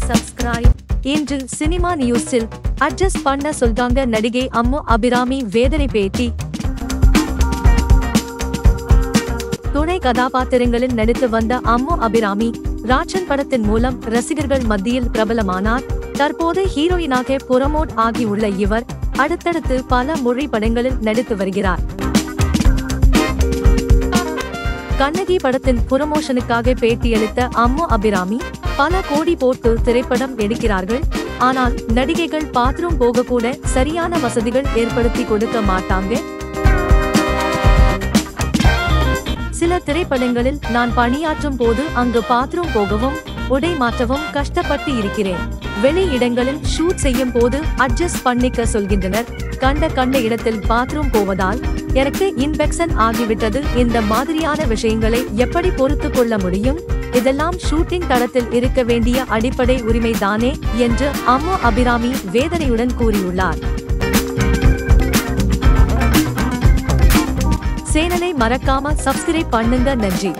Subscribe. இன்று cinema நியூஸில் adjust பண்ண சொல்றாங்க நடிகை அம்மு அபிராமி வேதனை பேட்டி. துணை கதாபாத்திரங்களில் நடித்து வந்த அம்மு அபிராமி ராட்சன் படத்தின் மூலம் ரசிகர்கள் மத்தியில் பிரபலமானார். தற்போது ஹீரோயினாக புரமோட் ஆகியுள்ள இவர் அடுத்தடுத்து பல மொழி படங்களில் நடித்து வருகிறார். கண்ணகி படத்தின் புரமோஷனுக்காக பேட்டியளித்த அம்மு அபிராமி, பல கோடி போட்டு திரைப்படம் எடுக்கிறார்கள், ஆனால் நடிகைகள் பாத்ரூம் போக கூட சரியான வசதிகள் ஏற்படுத்தி கொடுக்க மாட்டாங்க. சில திரைப்படங்களில் நான் பணியாற்றும் போது அங்கு பாத்ரூம் போகவும் உடை மாற்றவும் கஷ்டப்பட்டு இருக்கிறேன். வெளி இடங்களில் ஷூட் செய்யும் போது அட்ஜஸ்ட் பண்ணிக்க சொல்கின்றனர். கண்ட இடத்தில் பாத்ரூம் போவதால் எனக்கு இன்ஃபெக்ஷன் ஆகிவிட்டது. இந்த மாதிரியான விஷயங்களை எப்படி பொறுத்து கொள்ள முடியும்? இதெல்லாம் ஷூட்டிங் தளத்தில் இருக்க வேண்டிய அடிப்படை உரிமை தானே என்று அம்மு அபிராமி வேதனையுடன் கூறியுள்ளார். சேனலை மறக்காம சப்ஸ்கிரைப் பண்ணுங்க. நன்றி.